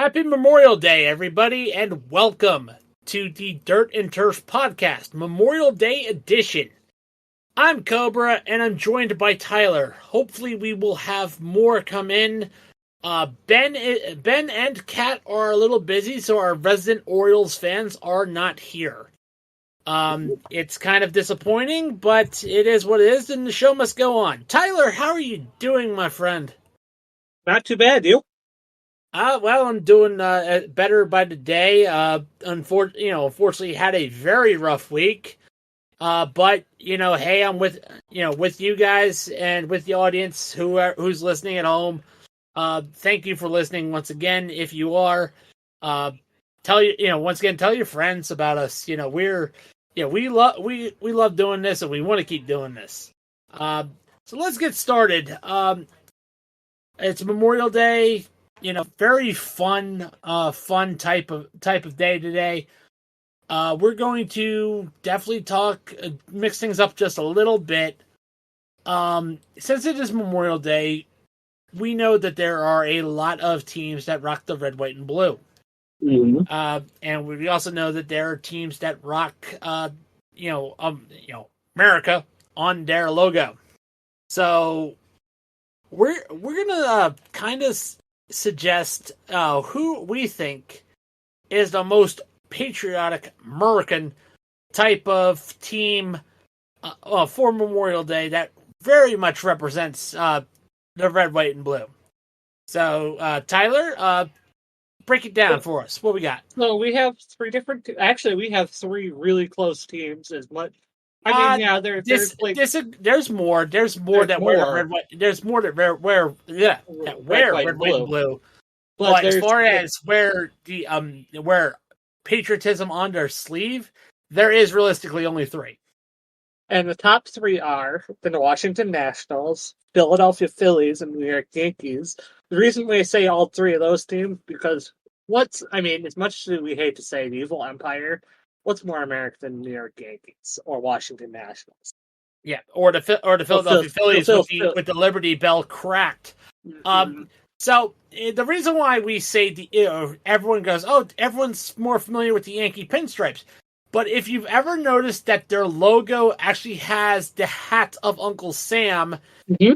Happy Memorial Day, everybody, and welcome to the Dirt and Turf Podcast, Memorial Day edition. I'm Cobra, and I'm joined by Tyler. Hopefully, we will have more come in. Ben and Kat are a little busy, so our resident Orioles fans are not here. It's kind of disappointing, but it is what it is, and the show must go on. Tyler, how are you doing, my friend? Not too bad, you? Well, I'm doing better by the day. Unfortunately, had a very rough week. But hey, I'm with you guys and with the audience who's listening at home. Thank you for listening once again. If you are, tell your friends about us. We love doing this and we want to keep doing this. So let's get started. It's Memorial Day. Very fun type of day today. We're going to definitely mix things up just a little bit. Since it is Memorial Day, we know that there are a lot of teams that rock the red, white, and blue. Mm-hmm. And we also know that there are teams that rock, America on their logo. So we're gonna kind of suggest who we think is the most patriotic American type of team for Memorial Day that very much represents the red, white, and blue. So, Tyler, break it down for us. What we got? So we have Actually, we have three really close teams. There's more. There's more that wear red, white. There's more that wear red, white, and blue. But as far as where patriotism on their sleeve, there is realistically only three. And the top three are the Washington Nationals, Philadelphia Phillies, and New York Yankees. The reason we say all three of those teams because as much as we hate to say the evil empire, what's more American than New York Yankees or Washington Nationals? Yeah, or the Philadelphia Phillies with the Liberty Bell cracked. Mm-hmm. So the reason why we say everyone goes, everyone's more familiar with the Yankee pinstripes. But if you've ever noticed that their logo actually has the hat of Uncle Sam, mm-hmm.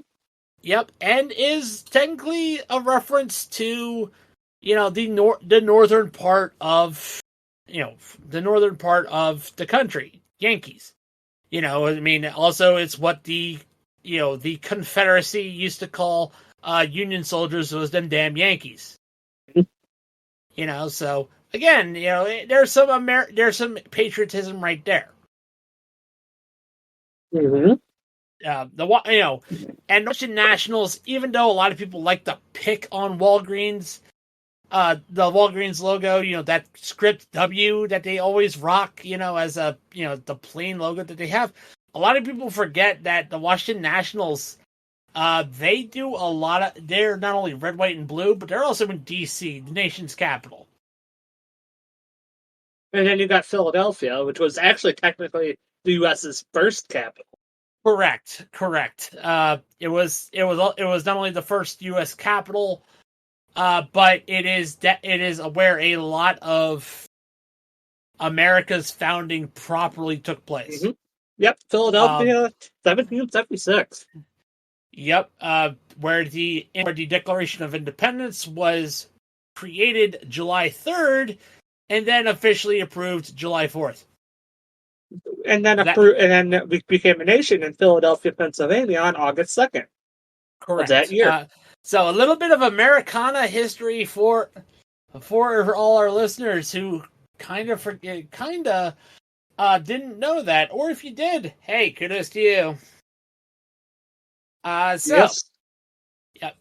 Yep, and is technically a reference to the northern part of the country, Yankees. Also it's what the Confederacy used to call Union soldiers was them damn Yankees. So again, there's some patriotism right there. Mm-hmm. And the Washington Nationals, even though a lot of people like to pick on Walgreens, the Walgreens logo, that script W that they always rock, as the plain logo that they have. A lot of people forget that the Washington Nationals, they do a lot of. They're not only red, white, and blue, but they're also in D.C., the nation's capital. And then you got Philadelphia, which was actually technically the U.S.'s first capital. Correct. It was not only the first U.S. capital, but it is where a lot of America's founding properly took place. Mm-hmm. Yep, Philadelphia, 1776. Yep, where the Declaration of Independence was created July 3rd, and then officially approved July 4th. And then we became a nation in Philadelphia, Pennsylvania on August 2nd. Correct. That year. So a little bit of Americana history for all our listeners who kind of didn't know that, or if you did, hey, kudos to you. Yes. Yep,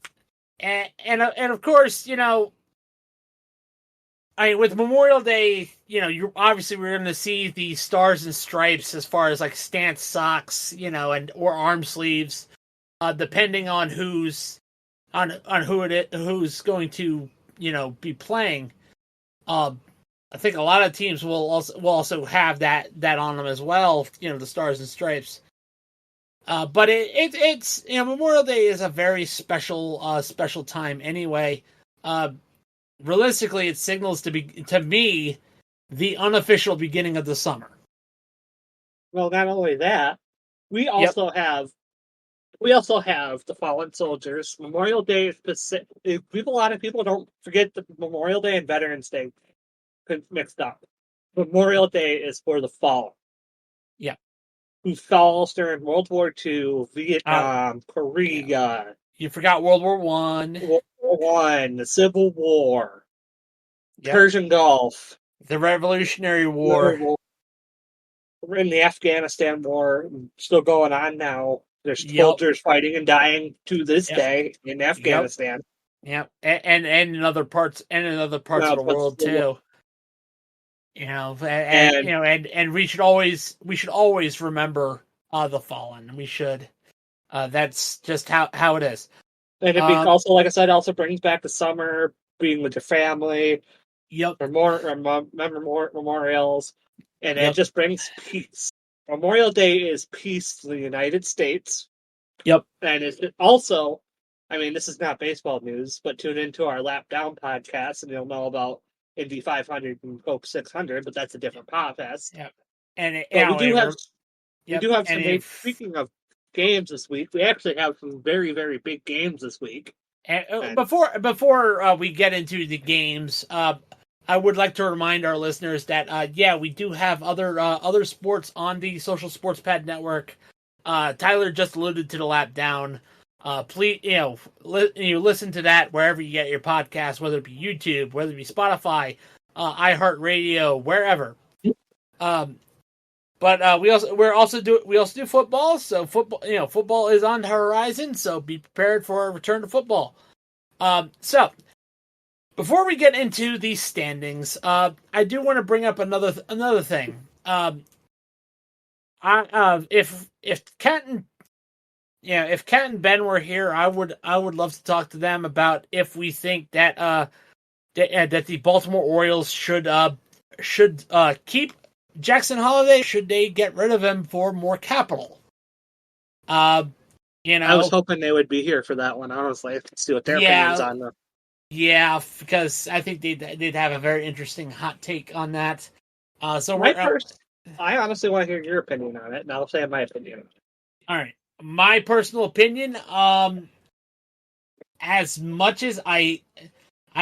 and of course, with Memorial Day, we're going to see the stars and stripes as far as like stance socks, or arm sleeves, depending on who's going to, be playing. I think a lot of teams will also have that on them as well, the stars and stripes. But it's Memorial Day is a very special time anyway. realistically, it signals to me the unofficial beginning of the summer. Well, not only that, we Yep. also have we also have the fallen soldiers. Memorial Day is specific. A lot of people don't forget that Memorial Day and Veterans Day mixed up. Memorial Day is for the fallen. Yep. Who fell during World War II, Uh, Vietnam, Korea, you forgot World War One. World War One, the Civil War, Yep. Persian Gulf, The Revolutionary War. We're in the Afghanistan War, still going on now. There's Yep. soldiers fighting and dying to this Yep. day in Afghanistan. Yep. And in other parts of the world too. You know, and we should always remember the fallen. We should. That's just how it is. And it also, like I said, also brings back the summer, being with your family. Yep. Memorials, and it just brings peace. Memorial Day is peace to the United States. Yep. And it's also, I mean, this is not baseball news, but tune into our Lap Down podcast and you'll know about Indy 500 and Coke 600, but that's a different podcast. Yep. And we do have some. Speaking of games this week, we actually have some very, very big games this week. And before we get into the games, I would like to remind our listeners that we do have other sports on the Social Sports Pad Network. Tyler just alluded to the Lap Down. Please, listen to that wherever you get your podcast, whether it be YouTube, whether it be Spotify, iHeartRadio, wherever. But we also do football. So football is on the horizon. So be prepared for a return to football. So before we get into these standings, I do want to bring up another thing. If Kent and Ben were here, I would love to talk to them about if we think that that the Baltimore Orioles should keep Jackson Holliday. Should they get rid of him for more capital? I was hoping they would be here for that one. Honestly, see what their opinions on them. Yeah, because I think they'd have a very interesting hot take on that. I honestly want to hear your opinion on it, and I'll say my opinion. All right, my personal opinion. As much as I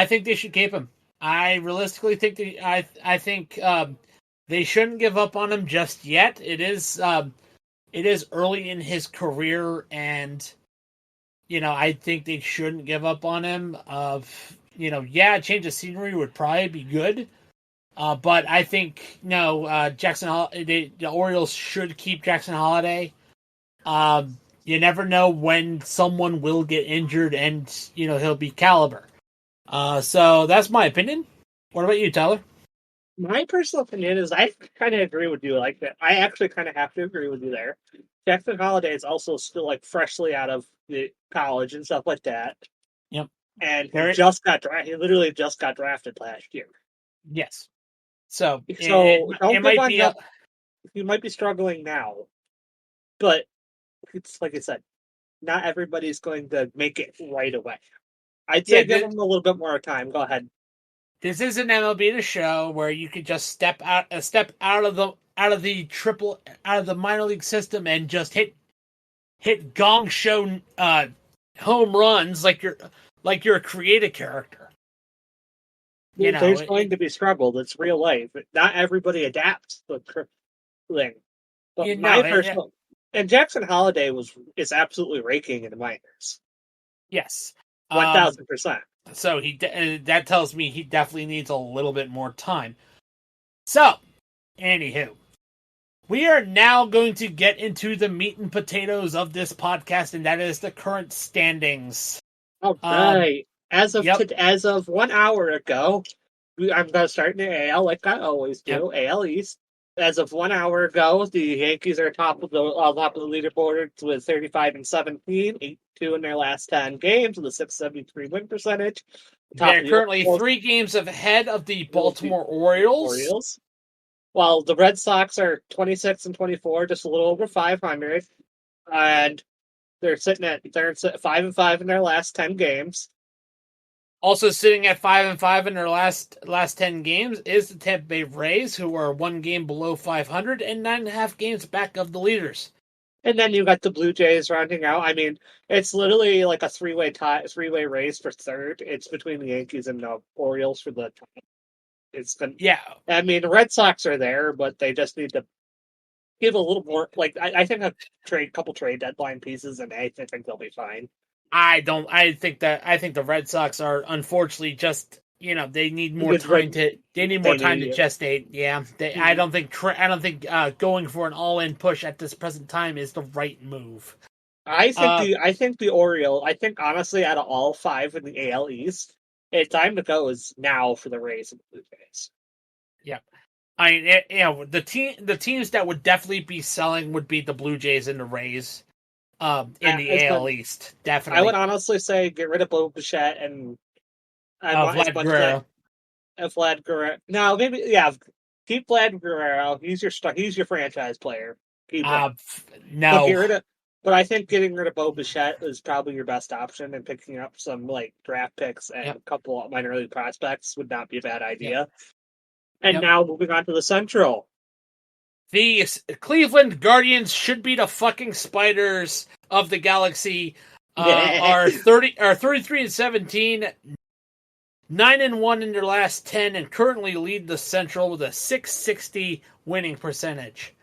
think they should keep him. I realistically think I think they shouldn't give up on him just yet. It is early in his career, and I think they shouldn't give up on him. A change of scenery would probably be good. But I think the Orioles should keep Jackson Holliday. You never know when someone will get injured, and he'll be caliber. So that's my opinion. What about you, Tyler? My personal opinion is I kind of agree with you like that. I actually kind of have to agree with you there. Jackson Holliday is also still freshly out of the college and stuff like that. Yep. And he literally just got drafted last year. Yes. So it might be he might be struggling now, but it's like I said, not everybody's going to make it right away. I'd say give him a little bit more time. Go ahead. This is an MLB The Show where you could just step out of the minor league system and just hit gong show home runs like you're a creative character. There's going to be struggle. It's real life. Not everybody adapts to the thing. But and Jackson Holliday is absolutely raking in the minors. Yes, 1,000%. So that tells me he definitely needs a little bit more time. So, anywho, we are now going to get into the meat and potatoes of this podcast, and that is the current standings. All right. As of 1 hour ago, I'm going to start in the AL like I always do. Yep. AL East. As of 1 hour ago, the Yankees are top of the leaderboard with 35-17, 8-2 in their last 10 games with a 673 win percentage. They're currently 3 games ahead of the Baltimore Orioles. While the Red Sox are 26-24, just a little over 500, and they're 5-5 in their last 10 games. Also sitting at 5-5 in their last 10 games is the Tampa Bay Rays, who are 1 game below 500 and 9.5 games back of the leaders. And then you got the Blue Jays rounding out. I mean, it's literally like a three-way race for third. It's between the Yankees and the Orioles for the top. It's been, yeah. I mean, the Red Sox are there, but they just need to give a little more. Like I think couple trade deadline pieces, and I think they'll be fine. I think the Red Sox are unfortunately just they need more time to gestate. Yeah, I don't think going for an all-in push at this present time is the right move. I think the Orioles. I think honestly, out of all 5 in the AL East, it's time to go is now for the Rays and the Blue Jays. Yeah, I mean, the teams that would definitely be selling would be the Blue Jays and the Rays. In the AL East, definitely. I would honestly say get rid of Bo Bichette and Vlad Guerrero. Vlad Guerrero. No, maybe keep Vlad Guerrero. He's your franchise player. No, but I think getting rid of Bo Bichette is probably your best option, and picking up some like draft picks and a couple of minor league prospects would not be a bad idea. And now moving on to the Central. The Cleveland Guardians should be the fucking spiders of the galaxy. Are 33-17, 9-1 in their last 10, and currently lead the Central with a .660 winning percentage.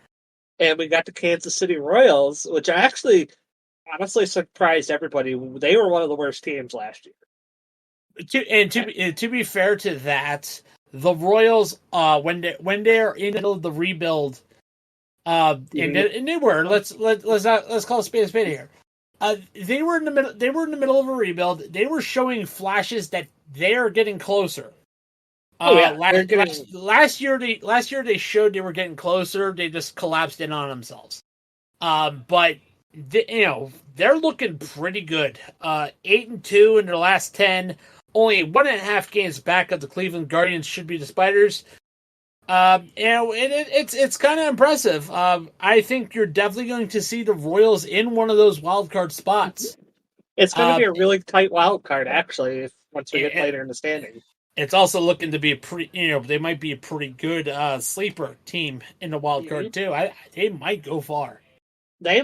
And we got the Kansas City Royals, which actually honestly surprised everybody. They were one of the worst teams last year. To be fair to that, the Royals, when they're in the middle of the rebuild. And they were. Let's call a spade here. They were in the middle. They were in the middle of a rebuild. They were showing flashes that they are getting closer. Last year they showed they were getting closer. They just collapsed in on themselves. But they're looking pretty good. 8-2 in their last 10. Only 1.5 games back of the Cleveland Guardians should be the Spiders. It's kind of impressive. I think you're definitely going to see the Royals in one of those wild card spots. It's going to be a really tight wild card, actually, once we get later in the standings. It's also looking to be they might be a pretty good sleeper team in the wild card too. They might go far. They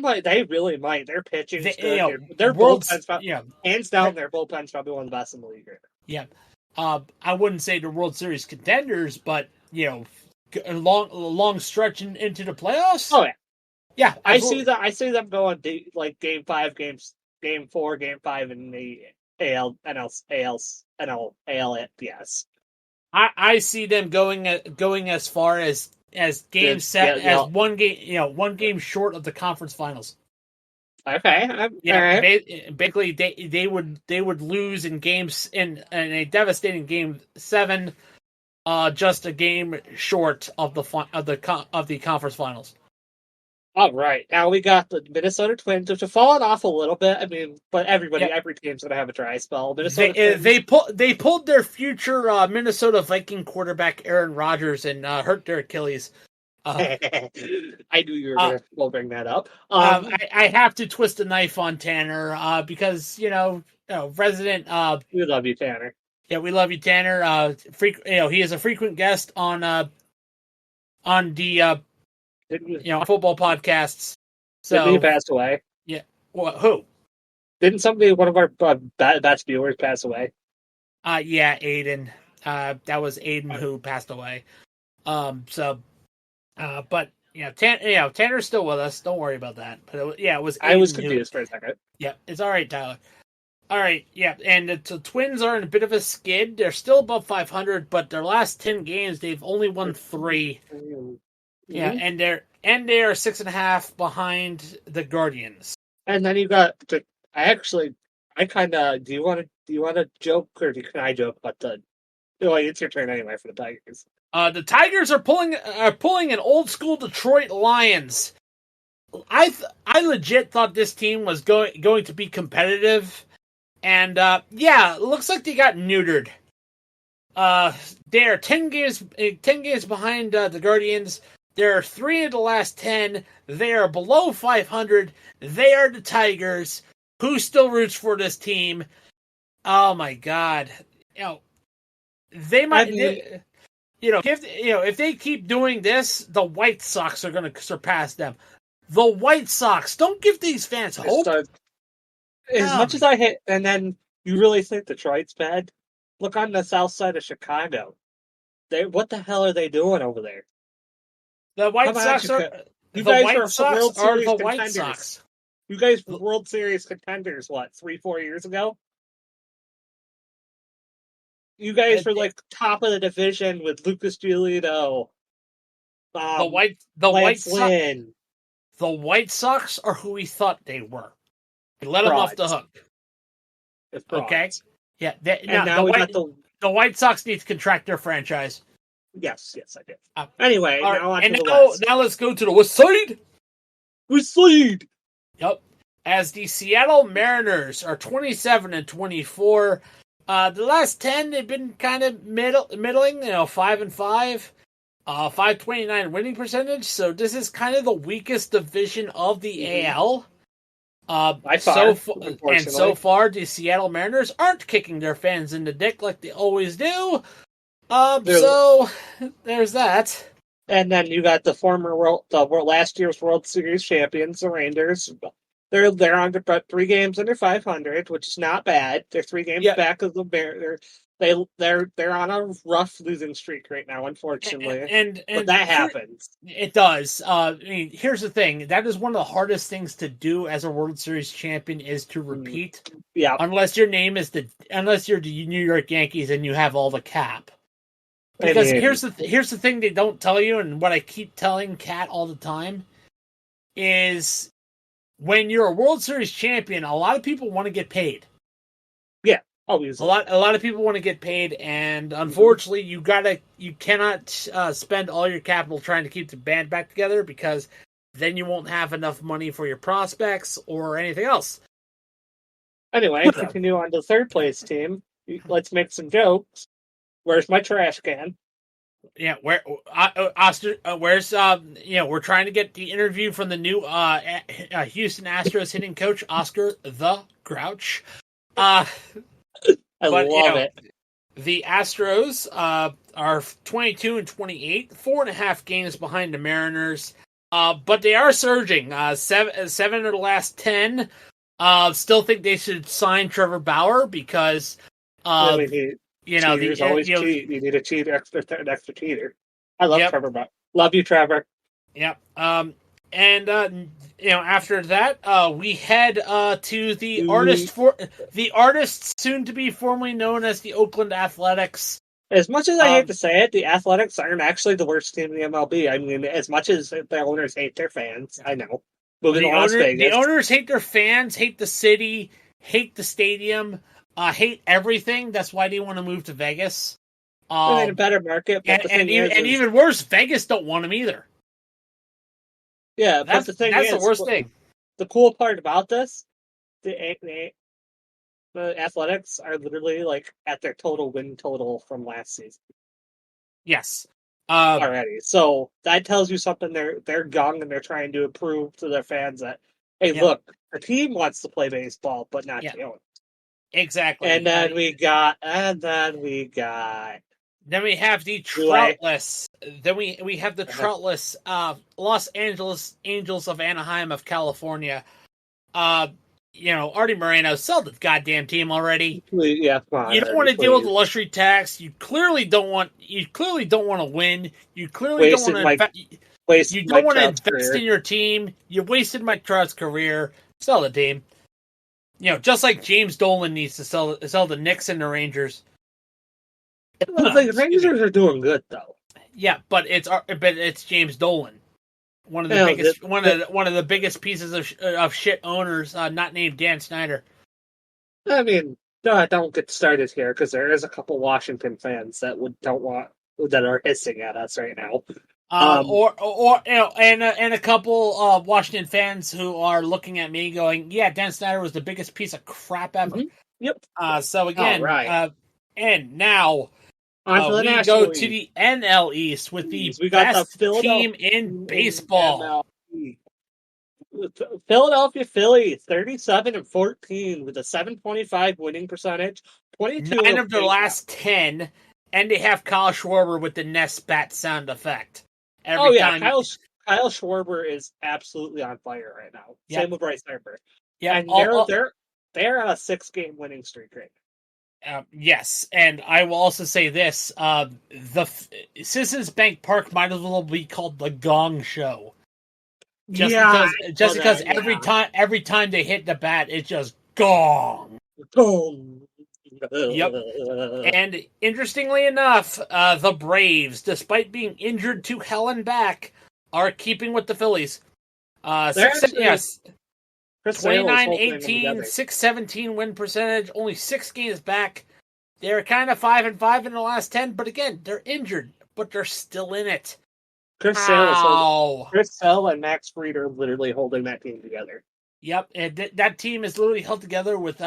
really might. Their pitching is good. Their bullpen's hands down. Their bullpen's probably one of the best in the league. Yeah. I wouldn't say the World Series contenders, but a long stretch into the playoffs. Oh yeah. I see them going game 5, game 4, game 5 in the AL. Yes. I see them going as far as game 7 one game short of the conference finals. Okay. Basically they would lose in games in a devastating game 7. Just a game short of the conference finals. All right, now we got the Minnesota Twins, which have fallen off a little bit. I mean, but every team's gonna have a dry spell. They pulled their future Minnesota Viking quarterback Aaron Rodgers and hurt their Achilles. I knew you were going to bring that up. I have to twist a knife on Tanner because resident. We love you, Tanner. Yeah, we love you, Tanner. He is a frequent guest on the football podcasts. So didn't he pass away? Yeah. Well, who? Didn't one of our best viewers pass away? Yeah, Aiden. That was Aiden who passed away. But Tanner's still with us. Don't worry about that. But it was. Aiden I was confused for a second. Yeah, it's all right, Tyler. All right, yeah, and the Twins are in a bit of a skid. They're still above 500, but their last 10 games they've only won 3. Mm-hmm. Yeah, and they are 6.5 behind the Guardians. And then you got do you want to joke or can I joke about it's your turn anyway for the Tigers. The Tigers are pulling an old school Detroit Lions. I legit thought this team was going to be competitive. And, it looks like they got neutered. They are 10 games behind the Guardians. They're 3 in the last 10. They are below 500. They are the Tigers. Who still roots for this team? Oh, my God. you know, they might. I mean, If they keep doing this, the White Sox are going to surpass them. The White Sox, don't give these fans hope. As much as I hate, and then you really think Detroit's bad? Look on the south side of Chicago. What the hell are they doing over there? The White Sox are You the guys White were Sox World are Series the White contenders. Sox. You guys were World Series contenders, what, 3-4 years ago? You guys were like top of the division with Lucas Giolito. The Lance Lynn. The White Sox are who we thought they were. We let them off the hook. Okay. Yeah. The White Sox need to contract their franchise. Yes, I did. Anyway, now let's go to the West Side. West Side. Yep. As the Seattle Mariners are 27-24. The last 10 they've been kind of middling, 5-5. 529 winning percentage, so this is kind of the weakest division of the AL. So far, the Seattle Mariners aren't kicking their fans in the dick like they always do. So there's that. And then you got the last year's World Series champions, the Rangers. They're on 3 games under 500, which is not bad. They're 3 games back of the Mariners. They're on a rough losing streak right now, unfortunately. But that happens. It does. Here's the thing. That is one of the hardest things to do as a World Series champion is to repeat. Yeah. Unless you're the New York Yankees and you have all the cap. Because here's the thing they don't tell you, and what I keep telling Kat all the time is when you're a World Series champion, a lot of people want to get paid. Yeah. Always. A lot of people want to get paid, and unfortunately, you cannot spend all your capital trying to keep the band back together, because then you won't have enough money for your prospects or anything else. Anyway, continue on to the third place team. Let's make some jokes. Where's my trash can? Yeah, where's we're trying to get the interview from the new Houston Astros hitting coach, Oscar the Grouch. I love it. The Astros are 22-28, 4.5 games behind the Mariners, but they are surging. Seven of the last 10. Still think they should sign Trevor Bauer because cheaters always cheat. You need a cheater, an extra cheater. I love Trevor Bauer. Love you, Trevor. Yep. After that, we head to the artist soon to be formerly known as the Oakland Athletics. As much as I hate to say it, the Athletics aren't actually the worst team in the MLB. I mean, as much as the owners hate their fans, I know. Moving to Las Vegas. The owners hate their fans, hate the city, hate the stadium, hate everything. That's why they want to move to Vegas. They're in a better market. But even worse, Vegas don't want them either. Yeah, that's the worst thing. The cool part about this, the Athletics are literally like at their total win total from last season. Yes, already. So that tells you something. They're young and they're trying to prove to their fans that look, the team wants to play baseball, but not the owners. Exactly. And then we got. Then we have the Troutless. Then we have the Troutless Los Angeles Angels of Anaheim of California. Artie Moreno, sell the goddamn team already. Yeah, fine, you don't want to deal with the luxury tax. You clearly don't want to win. You clearly don't want to invest in your team. You wasted Mike Trout's career. Sell the team. Just like James Dolan needs to sell the Knicks and the Rangers. The Rangers are doing good though. Yeah, but it's James Dolan, one of the biggest pieces of shit owners, not named Dan Snyder. I mean, don't get started here because there is a couple Washington fans that are hissing at us right now. And a couple Washington fans who are looking at me going, "Yeah, Dan Snyder was the biggest piece of crap ever." Mm-hmm. Yep. So again, right. And now. We go to the NL East with the best team in baseball. Philadelphia Phillies, 37-14 with a 725 winning percentage, 22 9 of their last 10, and they have Kyle Schwarber with the Nest bat sound effect. Every time. Kyle Schwarber is absolutely on fire right now. Yep. Same with Bryce Harper. Yep. And they're on a 6-game winning streak right now. Yes, and I will also say this: the Citizens Bank Park might as well be called the Gong Show. Just because every time they hit the bat, it's just gong. Gong. Yep. And interestingly enough, the Braves, despite being injured to hell and back, are keeping with the Phillies. 29-18, 617 win percentage, only 6 games back. They're kind of 5-5 in the last 10, but again, they're injured, but they're still in it. Chris Sale and Max Fried are literally holding that team together. Yep, and that team is literally held together with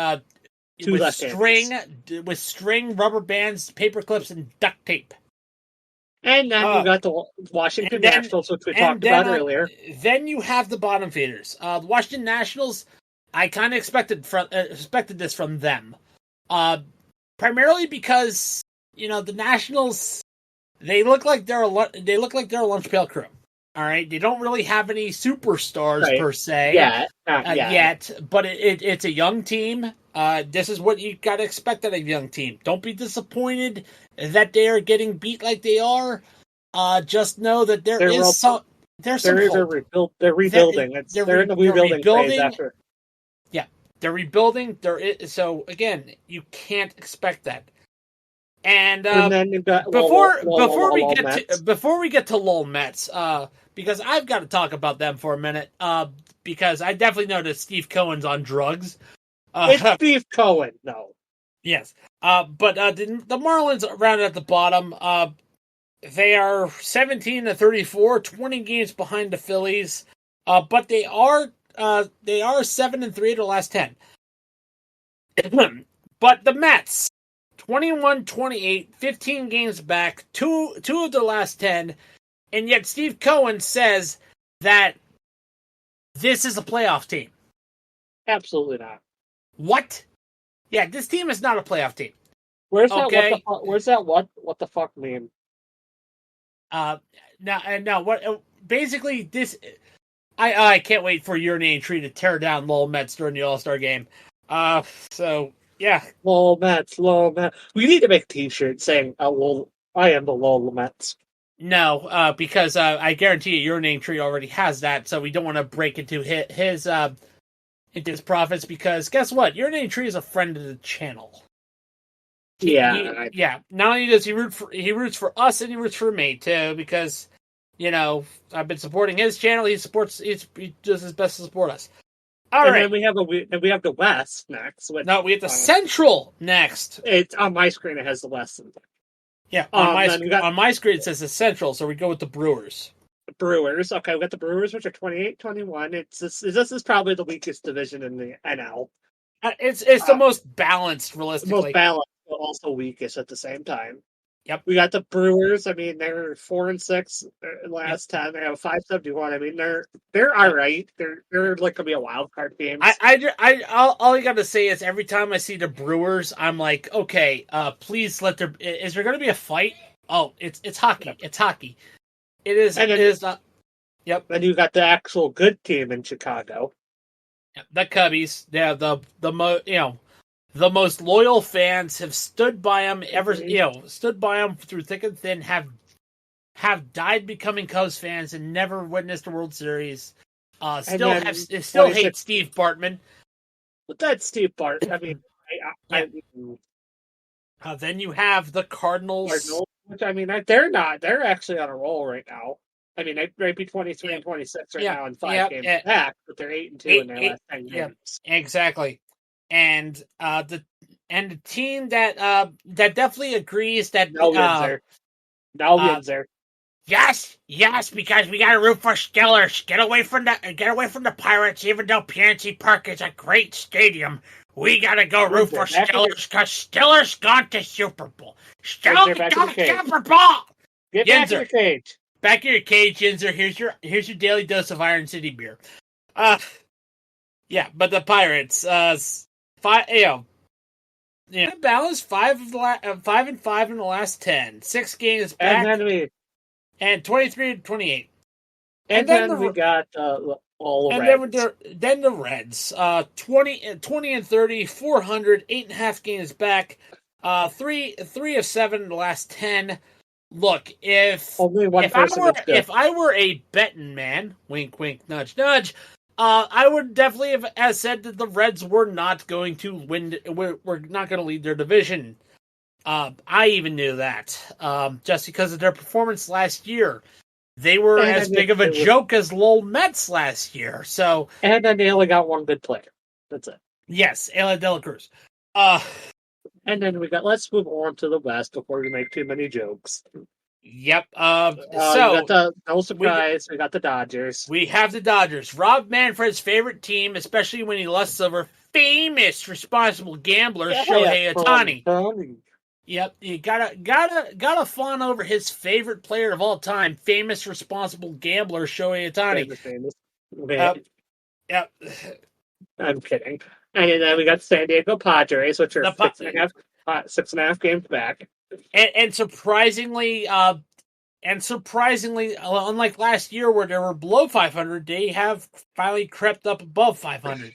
string, rubber bands, paper clips, and duct tape. And then you got the Washington Nationals, which we talked about earlier. Then you have the bottom feeders. The Washington Nationals, I kind of expected this from them, primarily because the Nationals, they look like they're a lunch pail crew. All right, they don't really have any superstars per se yet, but it's a young team. This is what you got to expect out of a young team. Don't be disappointed that they are getting beat like they are. Just know that they're rebuilding. They're in the rebuilding phase after. Yeah, they're rebuilding. So again, you can't expect that. And then you've got before we get to Lowell Mets, because I've got to talk about them for a minute, because I definitely know that Steve Cohen's on drugs. It's Steve Cohen, no. Yes, but the Marlins rounded at the bottom. They are 17-34, 20 games behind the Phillies, but they are 7-3 of the last 10. But the Mets, 21-28, 15 games back, two of the last 10, and yet Steve Cohen says that this is a playoff team. Absolutely not. What? Yeah, this team is not a playoff team. Where's that what the fuck mean? Now what? Basically, this. I can't wait for Urinary Tree to tear down Lowell Mets during the All-Star game. So yeah, Lowell Mets. We need to make T-shirts saying, I am the Lowell Mets." No, because I guarantee you, Urinary Tree already has that, so we don't want to break into his profits. Because guess what? Urinary Tree is a friend of the channel. Yeah. Not only does he roots for us, and he roots for me too, because I've been supporting his channel. He does his best to support us. All right. Then we have the West next. We have the Central next. It's on my screen. It has the West. Yeah, on my screen it says the Central, so we go with the Brewers. Brewers. Okay, we got the Brewers, which are 28-21. This is probably the weakest division in the NL. It's the most balenced, realistically. Most balanced, but also weakest at the same time. Yep. We got the Brewers. I mean, they're 4-6 last time. They have 571. I mean, they're all right. They're like gonna be a wild card game. All I gotta say is every time I see the Brewers, I'm like, okay, please let there. Is there gonna be a fight? Oh, it's hockey. It's hockey. It is. It is not. Yep. Then you got the actual good team in Chicago. The Cubbies. They're the most loyal fans, have stood by him stood by him through thick and thin, have died becoming Cubs fans and never witnessed a World Series. Still hate Steve Bartman. But that's Steve Bartman. I mean, then you have the Cardinals. Which they're not. They're actually on a roll right now. I mean, they might be 23-26 now in 5 games back, but they're 8-2 in their last 10 games. Exactly. And the team that definitely agrees that no wins there. Yes, because we got to root for Steelers. Get away from the Pirates. Even though PNC Park is a great stadium, we got to go root for Steelers because Steelers gone to Super Bowl. Steelers gone to Super Bowl. Get back in your cage. Back in your cage, Yinzer. Here's your daily dose of Iron City beer. Uh, yeah, but the Pirates, five, balanced 5-5 in the last 10, 6 games And back, then we and 23-28. and And then then we got all the and Reds. then the Reds, 20-30, 400, 8.5 games back, 3 of 7 in the last 10. Look, Only one person that's good. if I were a betting man, wink wink nudge nudge, I would definitely have said that the Reds were not going to win. We're not going to lead their division. I even knew that, just because of their performance last year. They were And as then big of a joke as Lowell Mets last year. So, and then they only got one good player. That's it. yes, Ela De La Cruz. And then let's move on to the West before we make too many jokes. Yep. So no surprise, we got the Dodgers. We have the Dodgers. Rob Manfred's favorite team, especially when he lusts over famous responsible gambler Shohei Ohtani. Yep, you gotta fawn over his favorite player of all time, famous responsible gambler Shohei Ohtani. Famous. Yep. I'm kidding. And then we got San Diego Padres, which are 6.5 games back. And surprisingly, unlike last year where they were below 500, they have finally crept up above 500.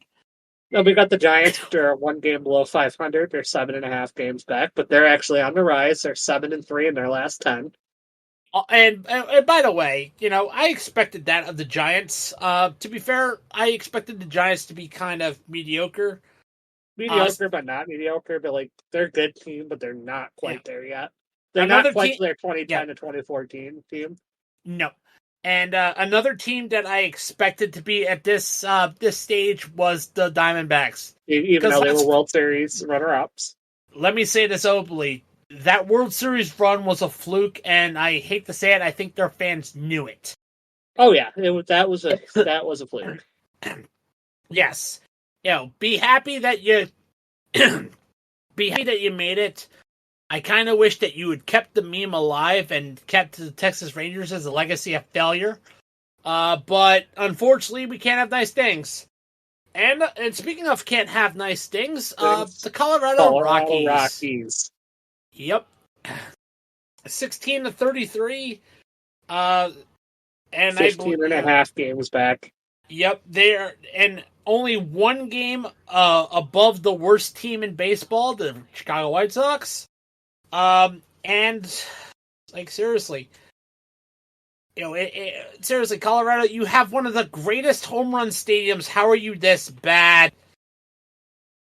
Now we got the Giants, which are 1 game below 500. They're 7.5 games back, but they're actually on the rise. They're 7-3 in their last 10. And by the way, I expected that of the Giants. To be fair, I expected the Giants to be kind of mediocre. Mediocre, but not mediocre. But they're a good team, but they're not quite there yet. They're not quite their 2010 to 2014 team. No. And another team that I expected to be at this stage was the Diamondbacks. Even though they were World Series runner-ups. Let me say this openly. That World Series run was a fluke, and I hate to say it, I think their fans knew it. Oh yeah, that was a fluke. Yes. Be happy that you made it. I kind of wish that you had kept the meme alive and kept the Texas Rangers as a legacy of failure. But unfortunately, we can't have nice things. And speaking of can't have nice things, the Colorado Rockies. Yep. 16-33. And 16.5 games back. Yep, they're and only 1 game above the worst team in baseball, the Chicago White Sox. And seriously, seriously, Colorado, you have one of the greatest home run stadiums. How are you this bad?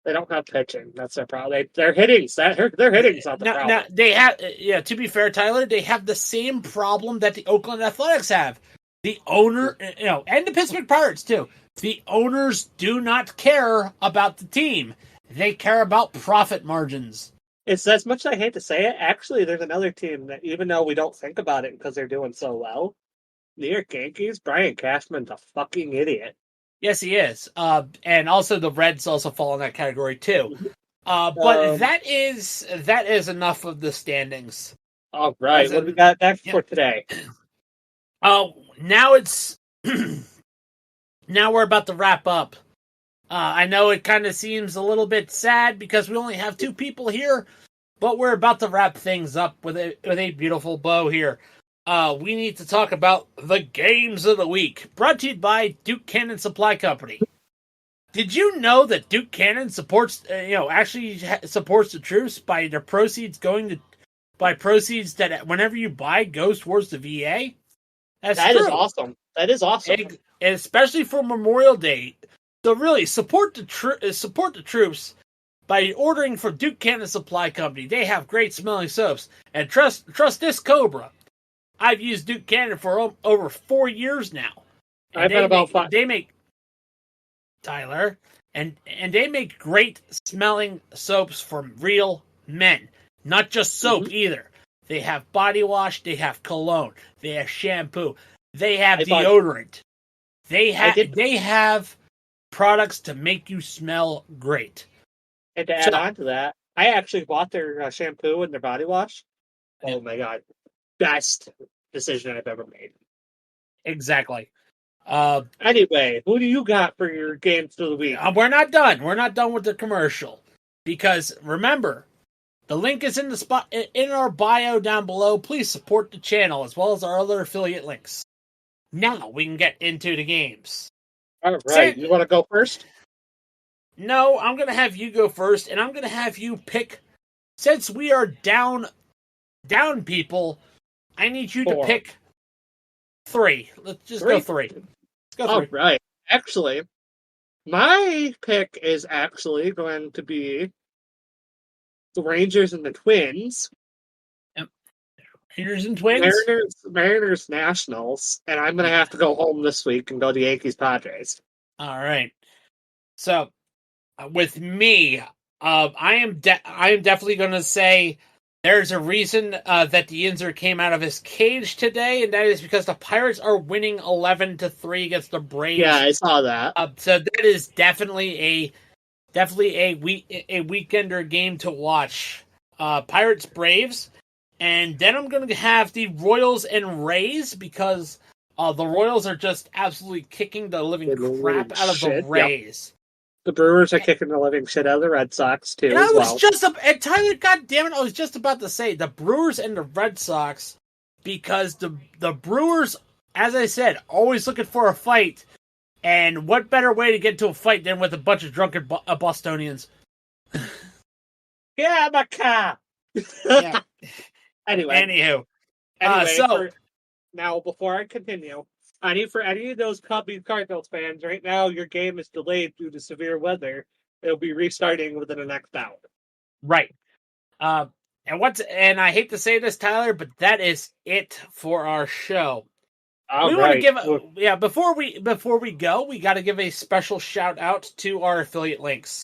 They don't have pitching. That's their problem. Their hitting's not the problem. Now, they have, to be fair, Tyler, they have the same problem that the Oakland Athletics have. The owner, and the Pittsburgh Pirates too. The owners do not care about the team. They care about profit margins. It's as much as I hate to say it. Actually, there's another team that, even though we don't think about it because they're doing so well, New York Yankees. Brian Cashman's a fucking idiot. Yes, he is. And also the Reds also fall in that category too. But that is enough of the standings. All right, what do we got next for today? Now it's now we're about to wrap up. I know it kind of seems a little bit sad because we only have 2 people here, but we're about to wrap things up with a beautiful bow here. We need to talk about the games of the week, brought to you by Duke Cannon Supply Company. Did you know that Duke Cannon supports, actually supports the troops by their proceeds proceeds that whenever you buy goes towards the VA? That is awesome. That is awesome, and especially for Memorial Day. So really, support the troops by ordering from Duke Cannon Supply Company. They have great smelling soaps, and trust this Cobra. I've used Duke Cannon for over 4 years now. I've had about 5. They make Tyler, and they make great smelling soaps from real men, not just soap either. They have body wash, they have cologne, they have shampoo, they have deodorant. They have products to make you smell great. And to add on to that, I actually bought their shampoo and their body wash. Oh my god. Best decision I've ever made. Exactly. Anyway, who do you got for your games of the week? We're not done. We're not done with the commercial. Because remember, the link is in the spot in our bio down below. Please support the channel as well as our other affiliate links. Now we can get into the games. All right, you want to go first? No, I'm going to have you go first, and I'm going to have you pick. Since we are down people, I need you to pick 3. Let's just go 3. Let's go 3. All right. Actually, my pick is actually going to be the Rangers and the Twins. Rangers and Twins? Mariners Nationals, and I'm going to have to go home this week and go to Yankees Padres. All right. So, with me, I am definitely going to say there's a reason that the Yinzer came out of his cage today, and that is because the Pirates are winning 11-3 against the Braves. Yeah, I saw that. So that is definitely a weekender game to watch. Pirates Braves, and then I'm going to have the Royals and Rays because the Royals are just absolutely kicking the living crap out of the Rays. Yep. The Brewers are kicking the living shit out of the Red Sox, too, and Tyler, goddammit, I was just about to say, the Brewers and the Red Sox, because the Brewers, as I said, always looking for a fight, and what better way to get into a fight than with a bunch of drunken Bostonians? Yeah, my car! Yeah. Anyway, now, before I continue, for any of those Cubs Cardinals fans, right now your game is delayed due to severe weather. It'll be restarting within the next hour. Right. And I hate to say this, Tyler, but that is it for our show. Before we go, we got to give a special shout out to our affiliate links.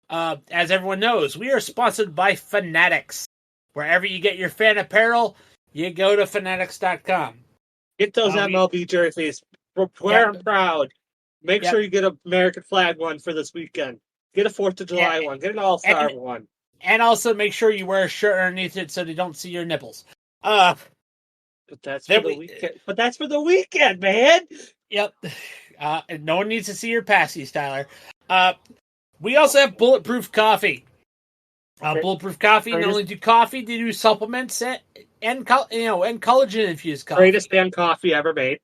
As everyone knows, we are sponsored by Fanatics. Wherever you get your fan apparel, you go to fanatics.com. Get those MLB jerseys. Wear them proud. Make sure you get an American flag one for this weekend. Get a 4th of July one. Get an All-Star one. And also make sure you wear a shirt underneath it so they don't see your nipples. But that's for the weekend. But that's for the weekend, man. Yep. And no one needs to see your passies, Tyler. We also have Bulletproof Coffee. Bulletproof Coffee. Not only do coffee, they do supplements and collagen infused coffee. Greatest damn coffee ever made.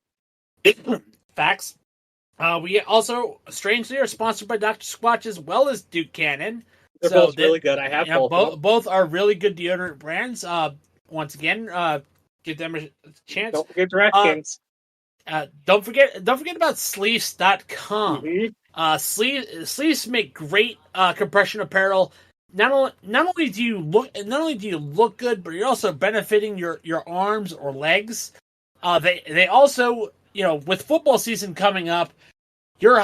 Facts. We also, strangely, are sponsored by Dr. Squatch as well as Duke Cannon. They're both really good. I have both. Both are really good deodorant brands. Once again, give them a chance. Don't forget DraftKings. Don't forget about Sleeves.com. Mm-hmm. Sleeves make great compression apparel. Not only do you look good, but you're also benefiting your arms or legs. They also, with football season coming up, your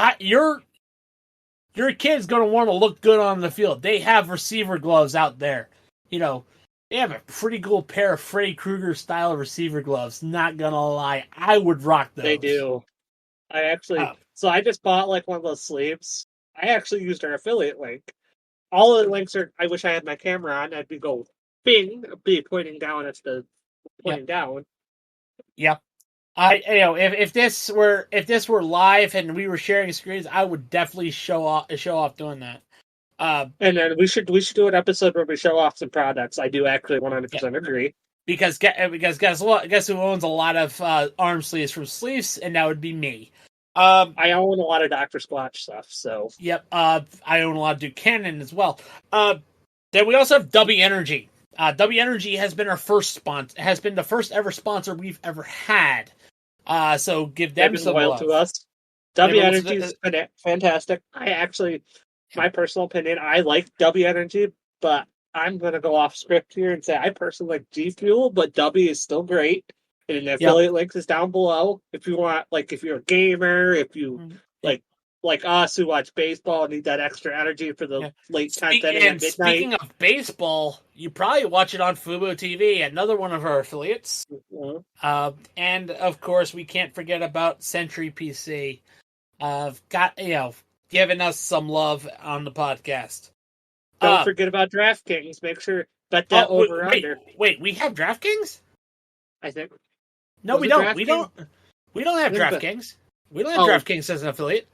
kid's going to want to look good on the field. They have receiver gloves out there. They have a pretty cool pair of Freddy Krueger style receiver gloves. Not gonna lie, I would rock those. They do. So I just bought one of those sleeves. I actually used our affiliate link. All of the links are. I wish I had my camera on. I'd be be pointing down as the pointing down. Yeah. If this were live and we were sharing screens, I would definitely show off doing that. And then we should do an episode where we show off some products. I do actually 100% agree. Because guess what? Guess who owns a lot of arm sleeves from Sleeves, and that would be me. I own a lot of Dr. Squatch stuff, so. Yep. I own a lot of Duke Cannon as well. Then we also have W Energy. W Energy has been has been the first ever sponsor we've ever had. So give them some love. To us. W Energy is fantastic. My personal opinion, I like W Energy, but I'm going to go off script here and say I personally like G Fuel, but W is still great. And the affiliate links is down below. If you want, if you're a gamer, if you like us who watch baseball and need that extra energy for the late content at midnight. Speaking of baseball, you probably watch it on Fubo TV, another one of our affiliates. Mm-hmm. And of course, we can't forget about Century PC. Giving us some love on the podcast. Don't forget about DraftKings. Make sure bet that over under. Wait, we have DraftKings? I think. No, we don't. We don't have DraftKings. We don't have DraftKings as an affiliate.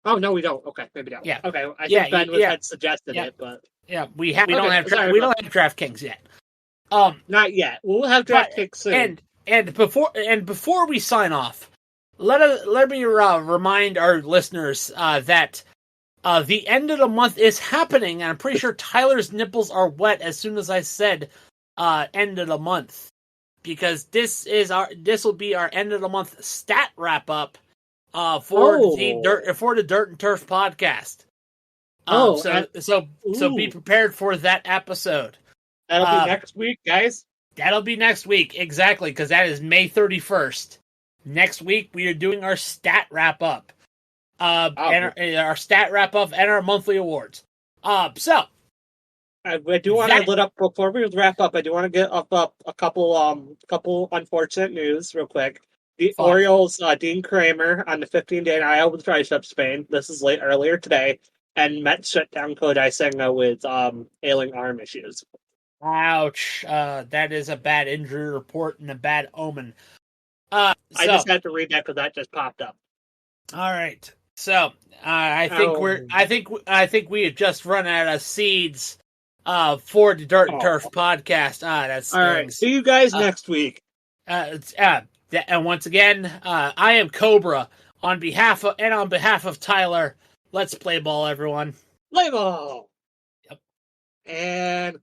Oh no, we don't. Okay, maybe not. Yeah. Okay, I think Ben had suggested it, but we don't have DraftKings yet. Not yet. We'll have DraftKings soon. And before we sign off, let me remind our listeners that the end of the month is happening, and I'm pretty sure Tyler's nipples are wet as soon as I said end of the month, because this will be our end of the month stat wrap up for the Dirt and Turf podcast. So be prepared for that episode. That'll be next week, guys. That'll be next week, exactly, because that is May 31st. Next week, we are doing our stat wrap-up. And our stat wrap-up and our monthly awards. I do want to before we wrap up, I do want to get up a couple unfortunate news real quick. The Orioles, Dean Kramer on the 15-day IL with tri-ship Spain. This is earlier today. And Mets shut down Kodai Senga with ailing arm issues. Ouch. That is a bad injury report and a bad omen. I just had to read that because that just popped up. All right. So I think we have just run out of seeds for the Dirt and Turf podcast. That's all right. See you guys next week. And once again, I am Cobra on behalf of Tyler. Let's play ball, everyone. Play ball. Yep. And